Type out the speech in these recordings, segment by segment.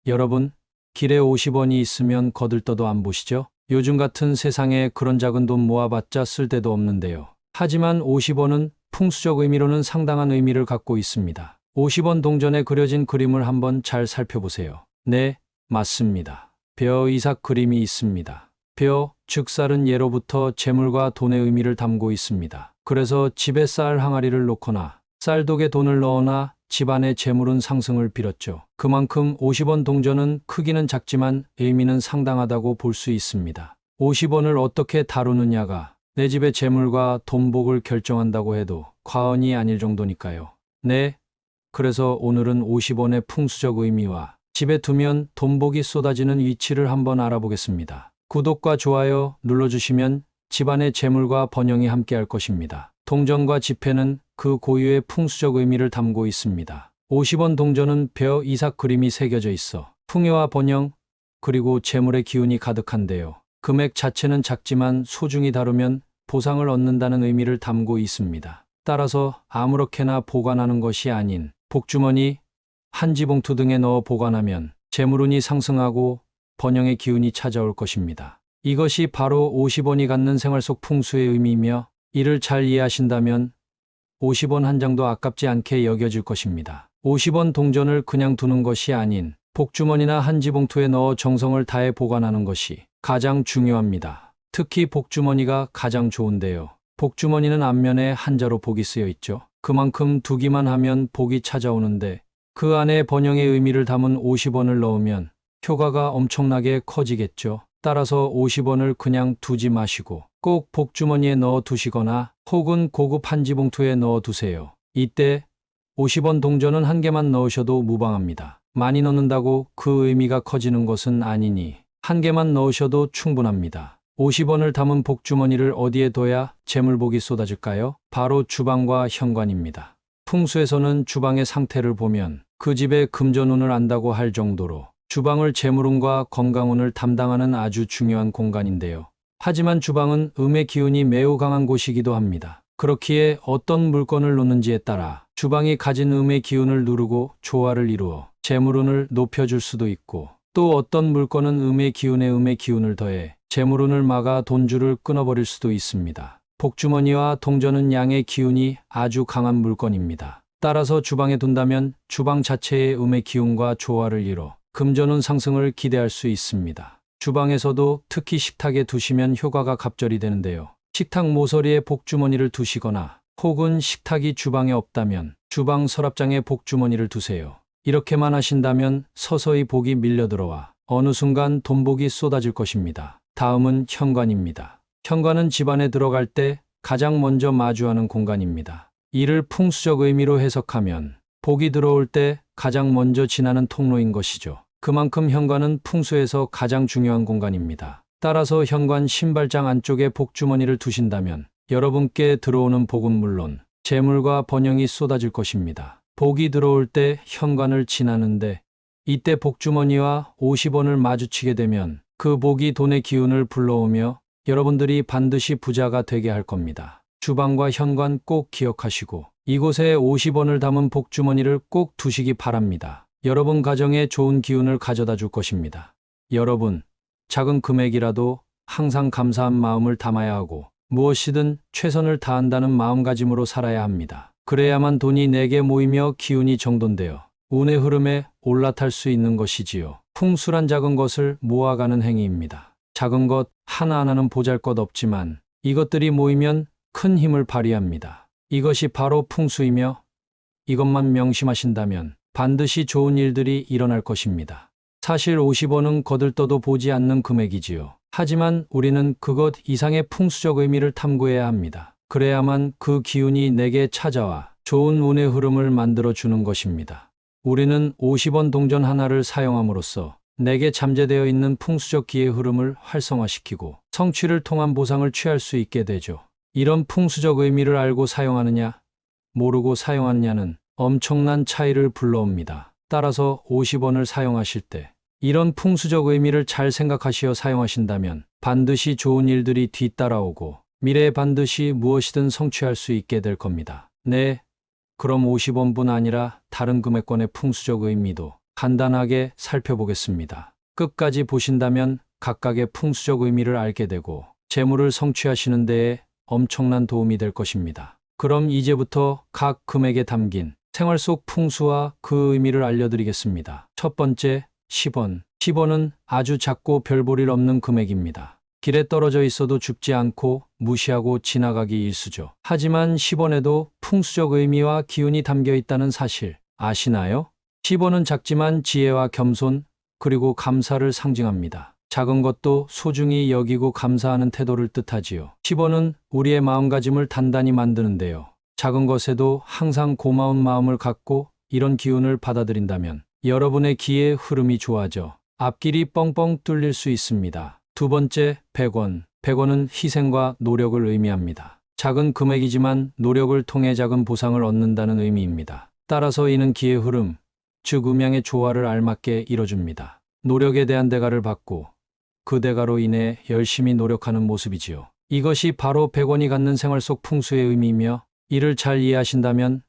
여러분, 길에 50원이 있으면 거들떠도 안 보시죠? 요즘 같은 세상에 그런 작은 돈 모아봤자 쓸데도 없는데요. 하지만 50원은 풍수적 의미로는 상당한 의미를 갖고 있습니다. 50원 동전에 그려진 그림을 한번 잘 살펴보세요. 네, 맞습니다. 벼 이삭 그림이 있습니다. 벼, 즉 쌀은 예로부터 재물과 돈의 의미를 담고 있습니다. 그래서 집에 쌀 항아리를 놓거나 쌀독에 돈을 넣거나 집안의 재물은 상승을 빌었죠. 그만큼 50원 동전은 크기는 작지만 의미는 상당하다고 볼 수 있습니다. 50원을 어떻게 다루느냐가 내 집의 재물과 돈복을 결정한다고 해도 과언이 아닐 정도니까요. 네, 그래서 오늘은 50원의 풍수적 의미와 집에 두면 돈복이 쏟아지는 위치를 한번 알아보겠습니다. 구독과 좋아요 눌러주시면 집안의 재물과 번영이 함께할 것입니다. 동전과 지폐는 그 고유의 풍수적 의미를 담고 있습니다. 50원 동전은 벼 이삭 그림이 새겨져 있어 풍요와 번영 그리고 재물의 기운이 가득한데요. 금액 자체는 작지만 소중히 다루면 보상을 얻는다는 의미를 담고 있습니다. 따라서 아무렇게나 보관하는 것이 아닌 복주머니, 한지봉투 등에 넣어 보관하면 재물운이 상승하고 번영의 기운이 찾아올 것입니다. 이것이 바로 50원이 갖는 생활 속 풍수의 의미이며 이를 잘 이해하신다면 50원 한 장도 아깝지 않게 여겨질 것입니다. 50원 동전을 그냥 두는 것이 아닌 복주머니나 한지봉투에 넣어 정성을 다해 보관하는 것이 가장 중요합니다. 특히 복주머니가 가장 좋은데요. 복주머니는 앞면에 한자로 복이 쓰여 있죠. 그만큼 두기만 하면 복이 찾아오는데 그 안에 번영의 의미를 담은 50원을 넣으면 효과가 엄청나게 커지겠죠. 따라서 50원을 그냥 두지 마시고 꼭 복주머니에 넣어 두시거나 혹은 고급 한지봉투에 넣어 두세요. 이때 50원 동전은 한 개만 넣으셔도 무방합니다. 많이 넣는다고 그 의미가 커지는 것은 아니니 한 개만 넣으셔도 충분합니다. 50원을 담은 복주머니를 어디에 둬야 재물복이 쏟아질까요? 바로 주방과 현관입니다. 풍수에서는 주방의 상태를 보면 그 집의 금전운을 안다고 할 정도로 주방을 재물운과 건강운을 담당하는 아주 중요한 공간인데요. 하지만 주방은 음의 기운이 매우 강한 곳이기도 합니다. 그렇기에 어떤 물건을 놓는지에 따라 주방이 가진 음의 기운을 누르고 조화를 이루어 재물운을 높여줄 수도 있고 또 어떤 물건은 음의 기운을 더해 재물운을 막아 돈줄을 끊어버릴 수도 있습니다. 복주머니와 동전은 양의 기운이 아주 강한 물건입니다. 따라서 주방에 둔다면 주방 자체의 음의 기운과 조화를 이뤄 금전운 상승을 기대할 수 있습니다. 주방에서도 특히 식탁에 두시면 효과가 갑절이 되는데요. 식탁 모서리에 복주머니를 두시거나 혹은 식탁이 주방에 없다면 주방 서랍장에 복주머니를 두세요. 이렇게만 하신다면 서서히 복이 밀려들어와 어느 순간 돈복이 쏟아질 것입니다. 다음은 현관입니다. 현관은 집안에 들어갈 때 가장 먼저 마주하는 공간입니다. 이를 풍수적 의미로 해석하면 복이 들어올 때 가장 먼저 지나는 통로인 것이죠. 그만큼 현관은 풍수에서 가장 중요한 공간입니다. 따라서 현관 신발장 안쪽에 복주머니를 두신다면 여러분께 들어오는 복은 물론 재물과 번영이 쏟아질 것입니다. 복이 들어올 때 현관을 지나는데 이때 복주머니와 50원을 마주치게 되면 그 복이 돈의 기운을 불러오며 여러분들이 반드시 부자가 되게 할 겁니다. 주방과 현관 꼭 기억하시고 이곳에 50원을 담은 복주머니를 꼭 두시기 바랍니다. 여러분 가정에 좋은 기운을 가져다 줄 것입니다. 여러분, 작은 금액이라도 항상 감사한 마음을 담아야 하고 무엇이든 최선을 다한다는 마음가짐으로 살아야 합니다. 그래야만 돈이 내게 모이며 기운이 정돈되어 운의 흐름에 올라탈 수 있는 것이지요. 풍수란 작은 것을 모아가는 행위입니다. 작은 것 하나하나는 보잘것없지만 이것들이 모이면 큰 힘을 발휘합니다. 이것이 바로 풍수이며 이것만 명심하신다면 반드시 좋은 일들이 일어날 것입니다. 사실 50원은 거들떠도 보지 않는 금액이지요. 하지만 우리는 그것 이상의 풍수적 의미를 탐구해야 합니다. 그래야만 그 기운이 내게 찾아와 좋은 운의 흐름을 만들어주는 것입니다. 우리는 50원 동전 하나를 사용함으로써 내게 잠재되어 있는 풍수적 기의 흐름을 활성화시키고 성취를 통한 보상을 취할 수 있게 되죠. 이런 풍수적 의미를 알고 사용하느냐, 모르고 사용하느냐는 엄청난 차이를 불러옵니다. 따라서 50원을 사용하실 때 이런 풍수적 의미를 잘 생각하시어 사용하신다면 반드시 좋은 일들이 뒤따라오고 미래에 반드시 무엇이든 성취할 수 있게 될 겁니다. 네, 그럼 50원뿐 아니라 다른 금액권의 풍수적 의미도 간단하게 살펴보겠습니다. 끝까지 보신다면 각각의 풍수적 의미를 알게 되고 재물을 성취하시는 데에 엄청난 도움이 될 것입니다. 그럼 이제부터 각 금액에 담긴 생활 속 풍수와 그 의미를 알려드리겠습니다. 첫 번째, 10원. 10원은 아주 작고 별 볼 일 없는 금액입니다. 길에 떨어져 있어도 줍지 않고 무시하고 지나가기 일쑤죠. 하지만 10원에도 풍수적 의미와 기운이 담겨 있다는 사실 아시나요? 10원은 작지만 지혜와 겸손 그리고 감사를 상징합니다. 작은 것도 소중히 여기고 감사하는 태도를 뜻하지요. 10원은 우리의 마음가짐을 단단히 만드는데요. 작은 것에도 항상 고마운 마음을 갖고 이런 기운을 받아들인다면 여러분의 기의 흐름이 좋아져 앞길이 뻥뻥 뚫릴 수 있습니다. 두 번째, 100원. 100원은 희생과 노력을 의미합니다. 작은 금액이지만 노력을 통해 작은 보상을 얻는다는 의미입니다. 따라서 이는 기의 흐름, 즉 음양의 조화를 알맞게 이뤄줍니다. 노력에 대한 대가를 받고 그 대가로 인해 열심히 노력하는 모습이지요. 이것이 바로 100원이 갖는 생활 속 풍수의 의미이며 이를 잘 이해하신다면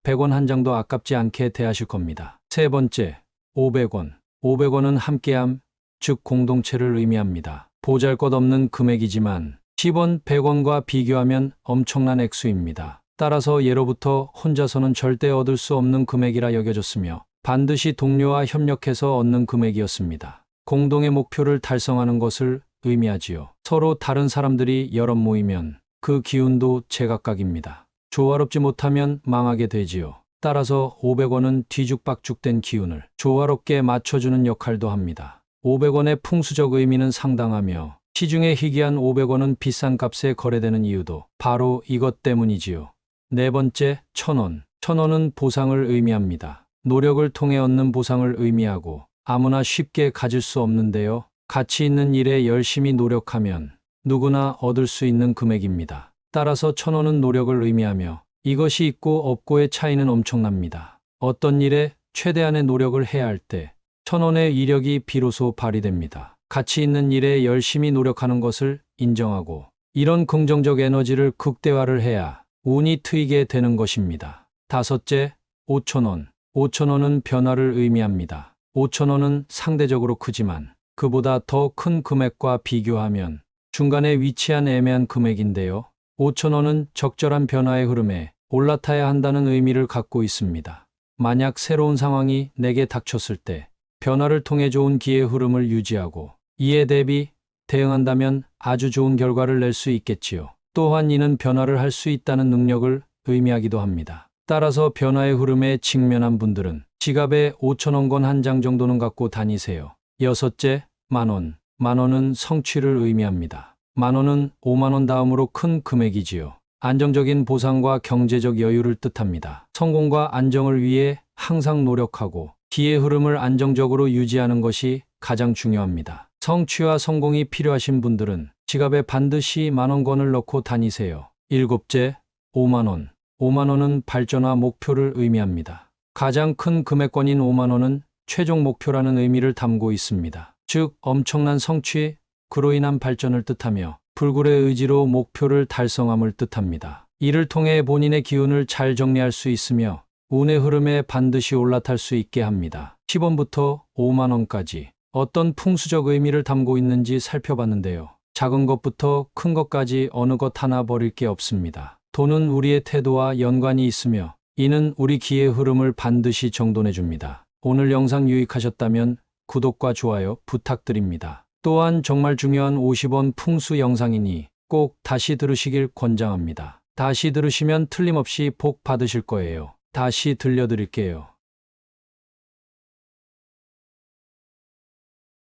100원 한 장도 아깝지 않게 대하실 겁니다. 세 번째, 500원. 500원은 함께함, 즉 공동체를 의미합니다. 보잘것없는 금액이지만 10원, 100원과 비교하면 엄청난 액수입니다. 따라서 예로부터 혼자서는 절대 얻을 수 없는 금액이라 여겨졌으며 반드시 동료와 협력해서 얻는 금액이었습니다. 공동의 목표를 달성하는 것을 의미하지요. 서로 다른 사람들이 여럿 모이면 그 기운도 제각각입니다. 조화롭지 못하면 망하게 되지요. 따라서 500원은 뒤죽박죽된 기운을 조화롭게 맞춰주는 역할도 합니다. 500원의 풍수적 의미는 상당하며 시중에 희귀한 500원은 비싼 값에 거래되는 이유도 바로 이것 때문이지요. 네 번째, 1000원. 1000원은 보상을 의미합니다. 노력을 통해 얻는 보상을 의미하고 아무나 쉽게 가질 수 없는데요. 가치 있는 일에 열심히 노력하면 누구나 얻을 수 있는 금액입니다. 따라서 1000원은 노력을 의미하며 이것이 있고 없고의 차이는 엄청납니다. 어떤 일에 최대한의 노력을 해야 할 때 1000원의 이력이 비로소 발휘됩니다. 가치 있는 일에 열심히 노력하는 것을 인정하고 이런 긍정적 에너지를 극대화를 해야 운이 트이게 되는 것입니다. 다섯째, 5000원. 5000원은 변화를 의미합니다. 5000원은 상대적으로 크지만 그보다 더 큰 금액과 비교하면 중간에 위치한 애매한 금액인데요. 5000원은 적절한 변화의 흐름에 올라타야 한다는 의미를 갖고 있습니다. 만약 새로운 상황이 내게 닥쳤을 때 변화를 통해 좋은 기의 흐름을 유지하고 이에 대비 대응한다면 아주 좋은 결과를 낼 수 있겠지요. 또한 이는 변화를 할 수 있다는 능력을 의미하기도 합니다. 따라서 변화의 흐름에 직면한 분들은 지갑에 5000원권 한 장 정도는 갖고 다니세요. 여섯째, 만원. 만원은 성취를 의미합니다. 만원은 5만원 다음으로 큰 금액이지요. 안정적인 보상과 경제적 여유를 뜻합니다. 성공과 안정을 위해 항상 노력하고 기의 흐름을 안정적으로 유지하는 것이 가장 중요합니다. 성취와 성공이 필요하신 분들은 지갑에 반드시 만원권을 넣고 다니세요. 일곱째, 5만원. 5만원은 발전과 목표를 의미합니다. 가장 큰 금액권인 5만원은 최종 목표라는 의미를 담고 있습니다. 즉, 엄청난 성취, 그로 인한 발전을 뜻하며 불굴의 의지로 목표를 달성함을 뜻합니다. 이를 통해 본인의 기운을 잘 정리할 수 있으며 운의 흐름에 반드시 올라탈 수 있게 합니다. 10원부터 5만원까지 어떤 풍수적 의미를 담고 있는지 살펴봤는데요. 작은 것부터 큰 것까지 어느 것 하나 버릴 게 없습니다. 돈은 우리의 태도와 연관이 있으며 이는 우리 기의 흐름을 반드시 정돈해 줍니다. 오늘 영상 유익하셨다면 구독과 좋아요 부탁드립니다. 또한 정말 중요한 50원 풍수 영상이니 꼭 다시 들으시길 권장합니다. 다시 들으시면 틀림없이 복 받으실 거예요. 다시 들려드릴게요.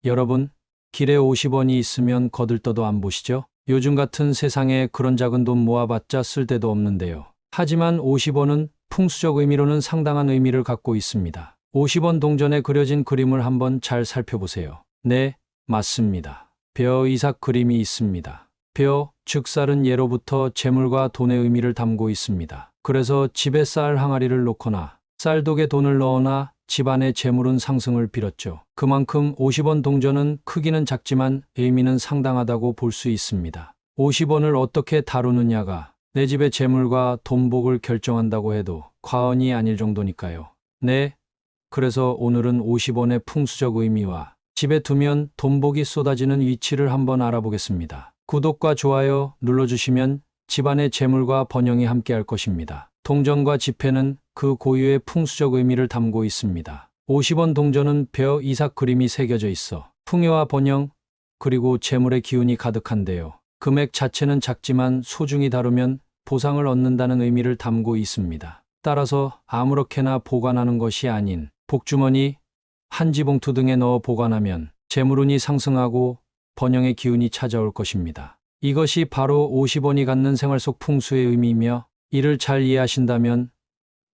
여러분, 길에 50원이 있으면 거들떠도 안 보시죠? 요즘 같은 세상에 그런 작은 돈 모아봤자 쓸데도 없는데요. 하지만 50원은 풍수적 의미로는 상당한 의미를 갖고 있습니다. 50원 동전에 그려진 그림을 한번 잘 살펴보세요. 네, 맞습니다. 벼 이삭 그림이 있습니다. 벼, 즉 쌀은 예로부터 재물과 돈의 의미를 담고 있습니다. 그래서 집에 쌀 항아리를 놓거나 쌀독에 돈을 넣거나 집안의 재물은 상승을 빌었죠. 그만큼 50원 동전은 크기는 작지만 의미는 상당하다고 볼 수 있습니다. 50원을 어떻게 다루느냐가 내 집의 재물과 돈복을 결정한다고 해도 과언이 아닐 정도니까요. 네, 그래서 오늘은 50원의 풍수적 의미와 집에 두면 돈복이 쏟아지는 위치를 한번 알아보겠습니다. 구독과 좋아요 눌러주시면 집안의 재물과 번영이 함께할 것입니다. 동전과 지폐는 그 고유의 풍수적 의미를 담고 있습니다. 50원 동전은 벼 이삭 그림이 새겨져 있어 풍요와 번영 그리고 재물의 기운이 가득한데요. 금액 자체는 작지만 소중히 다루면 보상을 얻는다는 의미를 담고 있습니다. 따라서 아무렇게나 보관하는 것이 아닌 복주머니, 한지봉투 등에 넣어 보관하면 재물운이 상승하고 번영의 기운이 찾아올 것입니다. 이것이 바로 50원이 갖는 생활 속 풍수의 의미이며 이를 잘 이해하신다면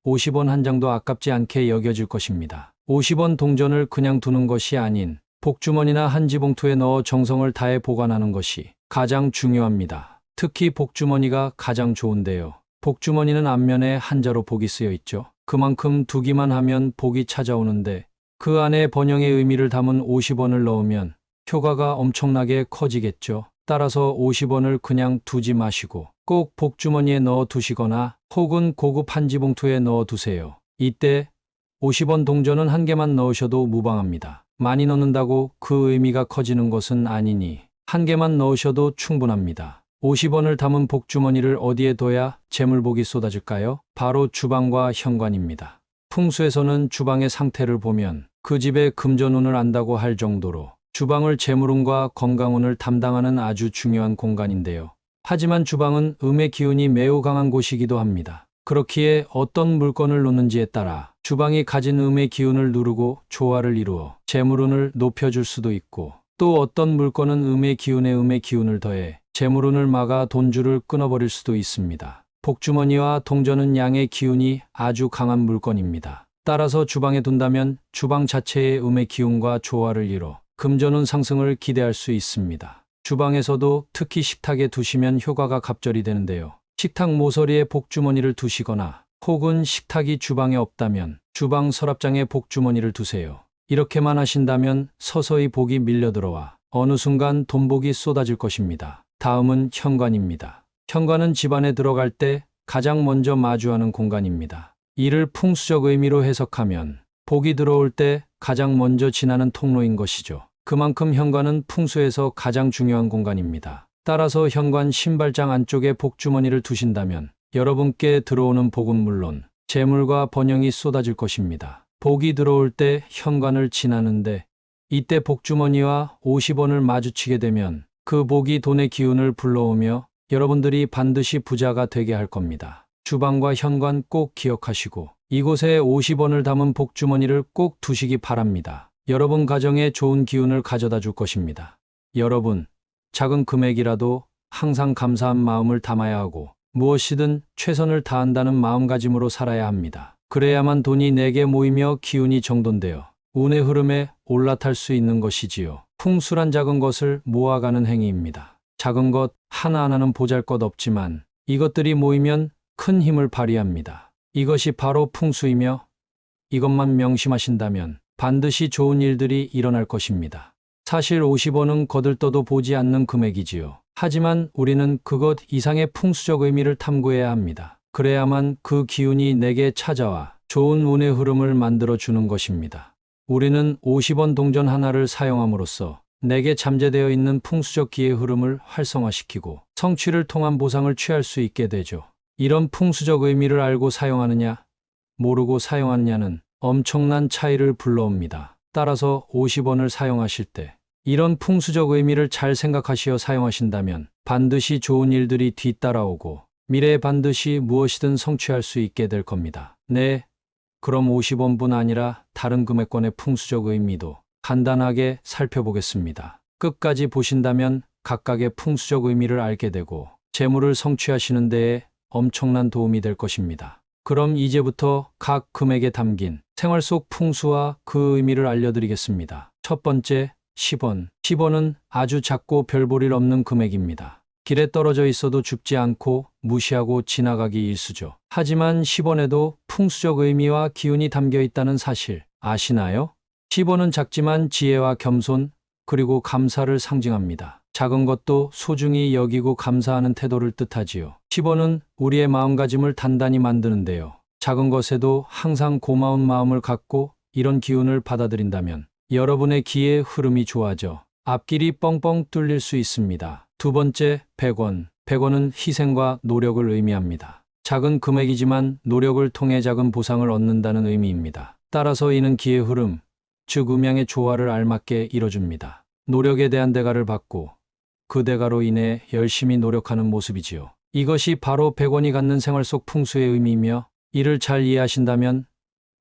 50원 한 장도 아깝지 않게 여겨질 것입니다. 50원 동전을 그냥 두는 것이 아닌 복주머니나 한지봉투에 넣어 정성을 다해 보관하는 것이 가장 중요합니다. 특히 복주머니가 가장 좋은데요. 복주머니는 앞면에 한자로 복이 쓰여 있죠. 그만큼 두기만 하면 복이 찾아오는데 그 안에 번영의 의미를 담은 50원을 넣으면 효과가 엄청나게 커지겠죠. 따라서 50원을 그냥 두지 마시고 꼭 복주머니에 넣어 두시거나 혹은 고급 한지봉투에 넣어 두세요. 이때 50원 동전은 한 개만 넣으셔도 무방합니다. 많이 넣는다고 그 의미가 커지는 것은 아니니 한 개만 넣으셔도 충분합니다. 50원을 담은 복주머니를 어디에 둬야 재물복이 쏟아질까요? 바로 주방과 현관입니다. 풍수에서는 주방의 상태를 보면 그 집의 금전운을 안다고 할 정도로 주방을 재물운과 건강운을 담당하는 아주 중요한 공간인데요. 하지만 주방은 음의 기운이 매우 강한 곳이기도 합니다. 그렇기에 어떤 물건을 놓는지에 따라 주방이 가진 음의 기운을 누르고 조화를 이루어 재물운을 높여줄 수도 있고 또 어떤 물건은 음의 기운에 음의 기운을 더해 재물운을 막아 돈줄을 끊어버릴 수도 있습니다. 복주머니와 동전은 양의 기운이 아주 강한 물건입니다. 따라서 주방에 둔다면 주방 자체의 음의 기운과 조화를 이뤄 금전운 상승을 기대할 수 있습니다. 주방에서도 특히 식탁에 두시면 효과가 갑절이 되는데요. 식탁 모서리에 복주머니를 두시거나 혹은 식탁이 주방에 없다면 주방 서랍장에 복주머니를 두세요. 이렇게만 하신다면 서서히 복이 밀려들어와 어느 순간 돈복이 쏟아질 것입니다. 다음은 현관입니다. 현관은 집안에 들어갈 때 가장 먼저 마주하는 공간입니다. 이를 풍수적 의미로 해석하면 복이 들어올 때 가장 먼저 지나는 통로인 것이죠. 그만큼 현관은 풍수에서 가장 중요한 공간입니다. 따라서 현관 신발장 안쪽에 복주머니를 두신다면 여러분께 들어오는 복은 물론 재물과 번영이 쏟아질 것입니다. 복이 들어올 때 현관을 지나는데 이때 복주머니와 50원을 마주치게 되면 그 복이 돈의 기운을 불러오며 여러분들이 반드시 부자가 되게 할 겁니다. 주방과 현관 꼭 기억하시고 이곳에 50원을 담은 복주머니를 꼭 두시기 바랍니다. 여러분 가정에 좋은 기운을 가져다 줄 것입니다. 여러분, 작은 금액이라도 항상 감사한 마음을 담아야 하고 무엇이든 최선을 다한다는 마음가짐으로 살아야 합니다. 그래야만 돈이 내게 모이며 기운이 정돈되어 운의 흐름에 올라탈 수 있는 것이지요. 풍수란 작은 것을 모아가는 행위입니다. 작은 것 하나하나는 보잘것없지만 이것들이 모이면 큰 힘을 발휘합니다. 이것이 바로 풍수이며 이것만 명심하신다면 반드시 좋은 일들이 일어날 것입니다. 사실 50원은 거들떠도 보지 않는 금액이지요. 하지만 우리는 그것 이상의 풍수적 의미를 탐구해야 합니다. 그래야만 그 기운이 내게 찾아와 좋은 운의 흐름을 만들어주는 것입니다. 우리는 50원 동전 하나를 사용함으로써 내게 잠재되어 있는 풍수적 기의 흐름을 활성화시키고 성취를 통한 보상을 취할 수 있게 되죠. 이런 풍수적 의미를 알고 사용하느냐, 모르고 사용하느냐는 엄청난 차이를 불러옵니다. 따라서 50원을 사용하실 때 이런 풍수적 의미를 잘 생각하시어 사용하신다면 반드시 좋은 일들이 뒤따라오고 미래에 반드시 무엇이든 성취할 수 있게 될 겁니다. 네, 그럼 50원뿐 아니라 다른 금액권의 풍수적 의미도 간단하게 살펴보겠습니다. 끝까지 보신다면 각각의 풍수적 의미를 알게 되고 재물을 성취하시는 데에 엄청난 도움이 될 것입니다. 그럼 이제부터 각 금액에 담긴 생활 속 풍수와 그 의미를 알려드리겠습니다. 첫 번째, 10원. 10원은 아주 작고 별 볼 일 없는 금액입니다. 길에 떨어져 있어도 줍지 않고 무시하고 지나가기 일쑤죠. 하지만 10원에도 풍수적 의미와 기운이 담겨 있다는 사실 아시나요? 10원은 작지만 지혜와 겸손 그리고 감사를 상징합니다. 작은 것도 소중히 여기고 감사하는 태도를 뜻하지요. 10원은 우리의 마음가짐을 단단히 만드는데요. 작은 것에도 항상 고마운 마음을 갖고 이런 기운을 받아들인다면 여러분의 기의 흐름이 좋아져 앞길이 뻥뻥 뚫릴 수 있습니다. 두 번째, 100원. 100원은 희생과 노력을 의미합니다. 작은 금액이지만 노력을 통해 작은 보상을 얻는다는 의미입니다. 따라서 이는 기의 흐름, 즉 음양의 조화를 알맞게 이뤄줍니다. 노력에 대한 대가를 받고 그 대가로 인해 열심히 노력하는 모습이지요. 이것이 바로 100원이 갖는 생활 속 풍수의 의미이며 이를 잘 이해하신다면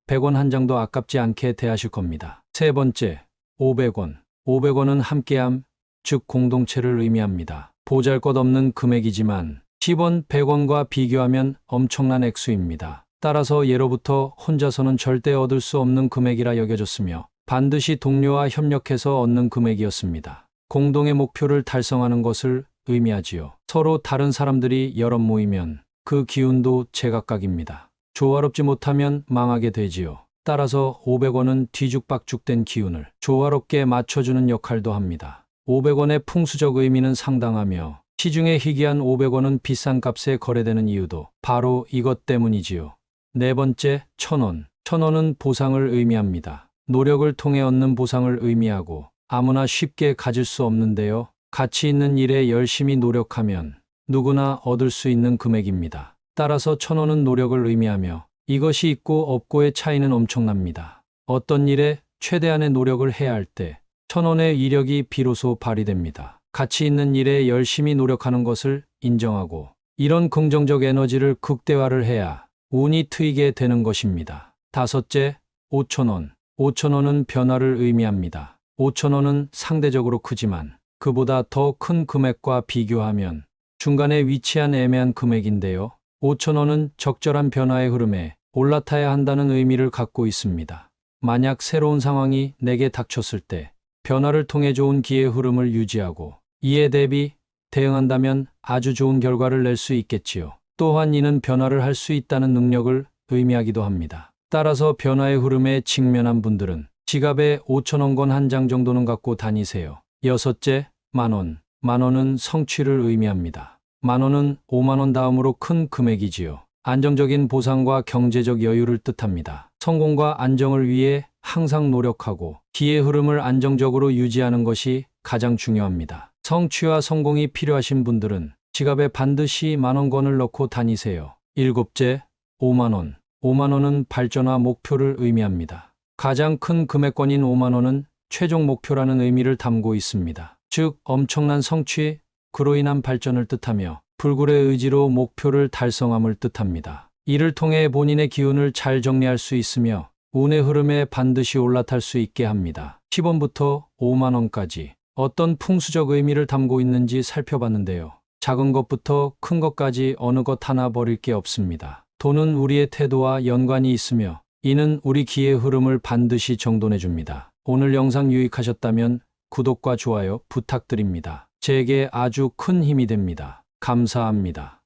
100원 한 장도 아깝지 않게 대하실 겁니다. 세 번째, 500원. 500원은 함께함, 즉 공동체를 의미합니다. 보잘것없는 금액이지만 10원, 100원과 비교하면 엄청난 액수입니다. 따라서 예로부터 혼자서는 절대 얻을 수 없는 금액이라 여겨졌으며 반드시 동료와 협력해서 얻는 금액이었습니다. 공동의 목표를 달성하는 것을 의미하지요. 서로 다른 사람들이 여럿 모이면 그 기운도 제각각입니다. 조화롭지 못하면 망하게 되지요. 따라서 500원은 뒤죽박죽된 기운을 조화롭게 맞춰주는 역할도 합니다. 500원의 풍수적 의미는 상당하며 시중에 희귀한 500원은 비싼 값에 거래되는 이유도 바로 이것 때문이지요. 네 번째, 1000원. 1000원은 보상을 의미합니다. 노력을 통해 얻는 보상을 의미하고 아무나 쉽게 가질 수 없는데요. 가치 있는 일에 열심히 노력하면 누구나 얻을 수 있는 금액입니다. 따라서 1000원은 노력을 의미하며 이것이 있고 없고의 차이는 엄청납니다. 어떤 일에 최대한의 노력을 해야 할 때 1000원의 이력이 비로소 발휘됩니다. 가치 있는 일에 열심히 노력하는 것을 인정하고 이런 긍정적 에너지를 극대화를 해야 운이 트이게 되는 것입니다. 다섯째, 5000원. 5000원은 변화를 의미합니다. 5000원은 상대적으로 크지만 그보다 더 큰 금액과 비교하면 중간에 위치한 애매한 금액인데요. 5000원은 적절한 변화의 흐름에 올라타야 한다는 의미를 갖고 있습니다. 만약 새로운 상황이 내게 닥쳤을 때 변화를 통해 좋은 기의 흐름을 유지하고 이에 대비 대응한다면 아주 좋은 결과를 낼 수 있겠지요. 또한 이는 변화를 할 수 있다는 능력을 의미하기도 합니다. 따라서 변화의 흐름에 직면한 분들은 지갑에 5000원권 한 장 정도는 갖고 다니세요. 여섯째, 만원. 만원은 성취를 의미합니다. 만원은 5만원 다음으로 큰 금액이지요. 안정적인 보상과 경제적 여유를 뜻합니다. 성공과 안정을 위해 항상 노력하고 기의 흐름을 안정적으로 유지하는 것이 가장 중요합니다. 성취와 성공이 필요하신 분들은 지갑에 반드시 만원권을 넣고 다니세요. 일곱째, 5만원. 5만원은 발전과 목표를 의미합니다. 가장 큰 금액권인 5만원은 최종 목표라는 의미를 담고 있습니다. 즉, 엄청난 성취, 그로 인한 발전을 뜻하며 불굴의 의지로 목표를 달성함을 뜻합니다. 이를 통해 본인의 기운을 잘 정리할 수 있으며 운의 흐름에 반드시 올라탈 수 있게 합니다. 10원부터 5만원까지 어떤 풍수적 의미를 담고 있는지 살펴봤는데요. 작은 것부터 큰 것까지 어느 것 하나 버릴 게 없습니다. 돈은 우리의 태도와 연관이 있으며 이는 우리 기의 흐름을 반드시 정돈해 줍니다. 오늘 영상 유익하셨다면 구독과 좋아요 부탁드립니다. 제게 아주 큰 힘이 됩니다. 감사합니다.